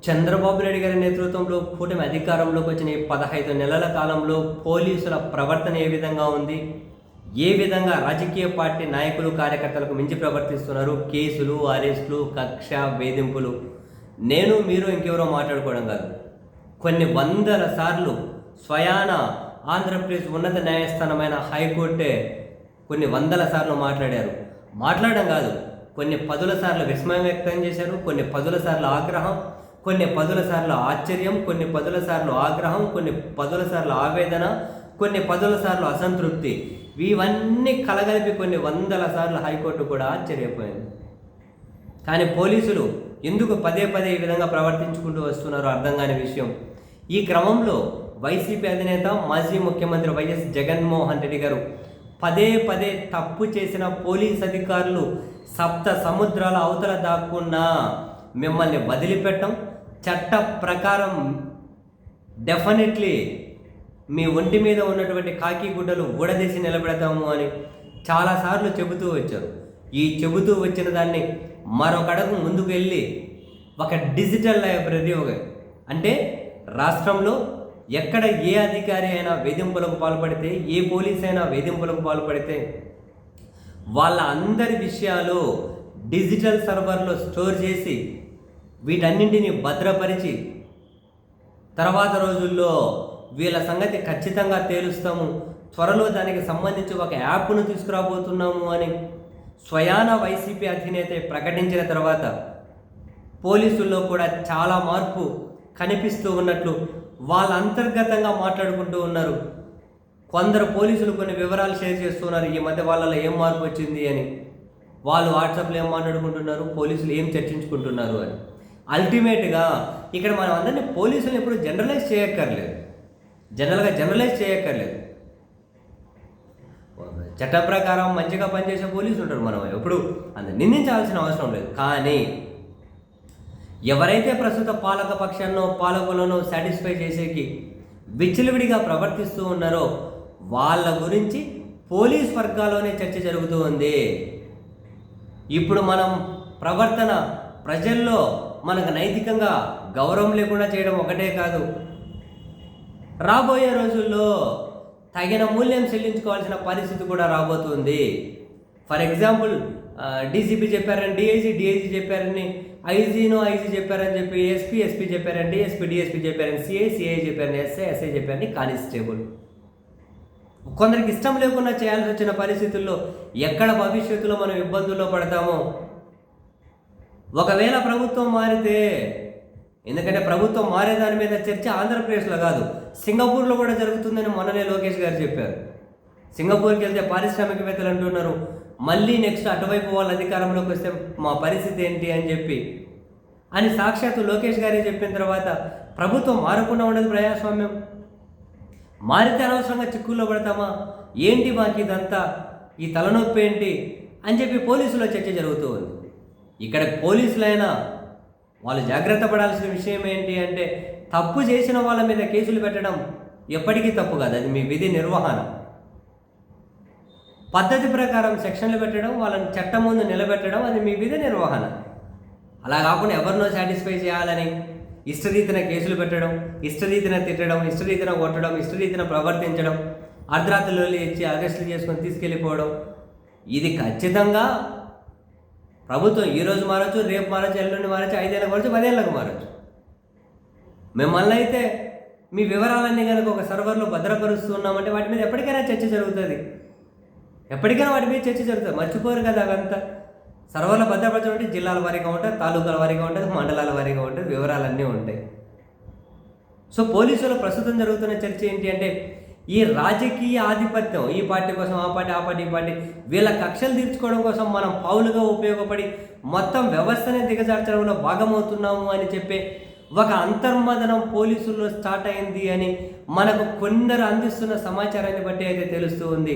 చంద్రబాబు నాయుడు గారి నేతృత్వంలో కూటమి అధికారంలోకి వచ్చిన ఈ 15 నెలల కాలంలో పోలీసుల ప్రవర్తన ఏ విధంగా ఉంది, ఏ విధంగా రాజకీయ పార్టీ నాయకులు కార్యకర్తలకు మించి ప్రవర్తిస్తున్నారు, కేసులు, అరెస్టులు, కక్ష వేధింపులు, నేను మీరు ఇంకెవరో మాట్లాడుకోవడం కాదు, కొన్ని వందల సార్లు స్వయాన ఆంధ్రప్రదేశ్ ఉన్నత న్యాయస్థానమైన హైకోర్టే కొన్ని వందల సార్లు మాట్లాడడం కాదు, కొన్ని పదుల సార్లు విస్మయం వ్యక్తం చేశారు, కొన్ని పదుల సార్లు ఆగ్రహం, కొన్ని పదుల సార్లు ఆశ్చర్యం, కొన్ని పదుల సార్లు ఆగ్రహం, కొన్ని పదుల సార్లు ఆవేదన, కొన్ని పదుల సార్లు అసంతృప్తి, ఇవన్నీ కలగలిపి కొన్ని వందల సార్లు హైకోర్టు కూడా ఆశ్చర్యపోయింది. కానీ పోలీసులు ఎందుకు పదే పదే ఈ విధంగా ప్రవర్తించుకుంటూ వస్తున్నారో అర్థం కాని విషయం. ఈ క్రమంలో వైసీపీ అధినేత మాజీ ముఖ్యమంత్రి వైఎస్ జగన్మోహన్ రెడ్డి గారు పదే పదే తప్పు చేసిన పోలీస్ అధికారులు సప్త సముద్రాల అవతల దాక్కున్నా మిమ్మల్ని వదిలిపెట్టం, చట్ట ప్రకారం డెఫినెట్లీ మీ ఒంటి మీద ఉన్నటువంటి కాకి గుడ్డలు ఊడదీసి నిలబెడతాము అని చాలాసార్లు చెబుతూ వచ్చారు. ఈ చెబుతూ వచ్చిన దాన్ని మరొక అడుగు ముందుకు వెళ్ళి ఒక డిజిటల్ లైబ్రరీ అంటే రాష్ట్రంలో ఎక్కడ ఏ అధికారి అయినా వేధింపులకు పాల్పడితే, ఏ పోలీస్ అయినా వేధింపులకు పాల్పడితే వాళ్ళ అందరి విషయాలు డిజిటల్ సర్వర్లో స్టోర్ చేసి వీటన్నింటినీ భద్రపరిచి తర్వాత రోజుల్లో వీళ్ళ సంగతి ఖచ్చితంగా తేలుస్తాము, త్వరలో దానికి సంబంధించి ఒక యాప్ను తీసుకురాబోతున్నాము అని స్వయాన వైసీపీ అధినేత ప్రకటించిన తర్వాత పోలీసుల్లో కూడా చాలా మార్పు కనిపిస్తూ ఉన్నట్లు వాళ్ళ అంతర్గతంగా మాట్లాడుకుంటూ ఉన్నారు. కొందరు పోలీసులు కొన్ని వివరాలు షేర్ చేస్తున్నారు, ఈ మధ్య వాళ్ళలో ఏం మార్పు వచ్చింది అని. వాళ్ళు వాట్సాప్లో ఏం మాట్లాడుకుంటున్నారు, పోలీసులు ఏం చర్చించుకుంటున్నారు అని. అల్టిమేట్గా ఇక్కడ మనం అందరినీ పోలీసులు ఎప్పుడు జనరలైజ్ చేయక్కర్లేదు. చట్ట ప్రకారం మంచిగా పనిచేసే పోలీసులు ఉంటారు, మనం ఎప్పుడు అందరు నిందించాల్సిన అవసరం లేదు. కానీ ఎవరైతే ప్రస్తుత పాలక పక్షాన్నో పాలకులను సాటిస్ఫై చేసేకి విచ్చలవిడిగా ప్రవర్తిస్తూ ఉన్నారో వాళ్ళ గురించి పోలీస్ వర్గాల్లోనే చర్చ జరుగుతూ ఉంది. ఇప్పుడు మనం ప్రవర్తన ప్రజల్లో మనకు నైతికంగా గౌరవం లేకుండా చేయడం ఒకటే కాదు, రాబోయే రోజుల్లో తగిన మూల్యం చెల్లించుకోవాల్సిన పరిస్థితి కూడా రాబోతుంది. ఫర్ ఎగ్జాంపుల్ డీసీపీ చెప్పారని డిఐజీ చెప్పారని, ఐజీ చెప్పారని చెప్పి ఎస్పీ చెప్పారని డిఎస్పీ చెప్పారని, సిఐ చెప్పారని, ఎస్ఐ చెప్పారని కానిస్టేబుల్. కొందరికి ఇష్టం లేకుండా చేయాల్సి వచ్చిన పరిస్థితుల్లో ఎక్కడ భవిష్యత్తులో మనం ఇబ్బందుల్లో పడతామో. ఒకవేళ ప్రభుత్వం మారితే, ఎందుకంటే ప్రభుత్వం మారే దాని మీద చర్చ ఆంధ్రప్రదేశ్లో కాదు, సింగపూర్లో కూడా జరుగుతుందని మొన్ననే లోకేష్ గారు చెప్పారు. సింగపూర్కి వెళ్తే పారిశ్రామికవేత్తలు అంటున్నారు, మళ్ళీ నెక్స్ట్ అటువైపు వాళ్ళ అధికారంలోకి వస్తే మా పరిస్థితి ఏంటి అని చెప్పి అని సాక్షాత్తు లోకేష్ గారే చెప్పిన తర్వాత ప్రభుత్వం మారకుండా ఉండదు. ప్రజాస్వామ్యం మారితే అనవసరంగా చిక్కుల్లో పడతామా, ఏంటి మాకు ఇదంతా, ఈ తలనొప్పి ఏంటి అని చెప్పి పోలీసులో చర్చ జరుగుతూ ఉంది. ఇక్కడ పోలీసులైనా వాళ్ళు జాగ్రత్త పడాల్సిన విషయం ఏంటి అంటే, తప్పు చేసిన వాళ్ళ మీద కేసులు పెట్టడం ఎప్పటికీ తప్పు కాదు, అది మీ విధి నిర్వహణ. పద్ధతి ప్రకారం సెక్షన్లు పెట్టడం, వాళ్ళని చట్టం ముందు నిలబెట్టడం, అది మీ విధి నిర్వహణ. అలా కాకుండా ఎవరినో సాటిస్ఫై చేయాలని ఇష్టరీతిన కేసులు పెట్టడం, ఇష్టరీతిన తిట్టడం, ఇష్టరీతిన కొట్టడం, ఇష్టరీతిన ప్రవర్తించడం, అర్ధరాత్రులు ఇచ్చి అరెస్టులు చేసుకొని తీసుకెళ్ళిపోవడం, ఇది ఖచ్చితంగా ప్రభుత్వం ఈరోజు మారచ్చు, రేపు మారచ్చు, ఎల్లుండి మారచ్చు, 5 ఏళ్ళకు మారచ్చు, 10 ఏళ్ళకు మారచ్చు. మిమ్మల్ని అయితే మీ వివరాలన్నీ కనుక ఒక సర్వర్లో భద్రపరుస్తున్నామంటే వాటి మీద ఎప్పటికైనా చర్చ జరుగుతుంది, వాటి మీద చర్చ జరుగుతుంది. మర్చిపోరు కదా, అవంతా సర్వర్లో భద్రపరచడం అంటే జిల్లాల వారీగా ఉంటుంది, తాలూకాల వారీగా ఉంటుంది, మండలాల వారీగా ఉంటుంది, వివరాలన్నీ ఉంటాయి. సో పోలీసులు ప్రస్తుతం జరుగుతున్న చర్చ ఏంటి అంటే, ఈ రాజకీయ ఆధిపత్యం, ఈ పార్టీ కోసం ఆ పార్టీ ఈ పార్టీ, వీళ్ళ కక్షలు తీర్చుకోవడం కోసం మనం పావులుగా ఉపయోగపడి మొత్తం వ్యవస్థనే దిగజార్చడంలో భాగమవుతున్నాము అని చెప్పే ఒక అంతర్మదనం పోలీసుల్లో స్టార్ట్ అయింది అని మనకు కొందరు అందిస్తున్న సమాచారాన్ని బట్టి అయితే తెలుస్తూ ఉంది.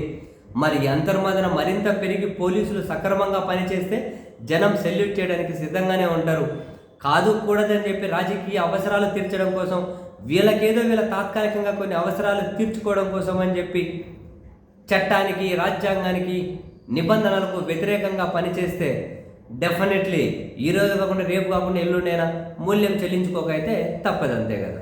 మరి అంతర్మదనం మరింత పెరిగి పోలీసులు సక్రమంగా పనిచేస్తే జనం సెల్యూట్ చేయడానికి సిద్ధంగానే ఉంటారు. కాదు కూడదని చెప్పి రాజకీయ అవసరాలు తీర్చడం కోసం, వీళ్ళ తాత్కాలికంగా కొన్ని అవసరాలు తీర్చుకోవడం కోసం అని చెప్పి చట్టానికి, రాజ్యాంగానికి, నిబంధనలకు వ్యతిరేకంగా పనిచేస్తే డెఫినెట్లీ ఈ రోజు కాకుండా రేపు కాకుండా ఎల్లుండైనా మూల్యం చెల్లించుకోకైతే తప్పదు, అంతే కదా.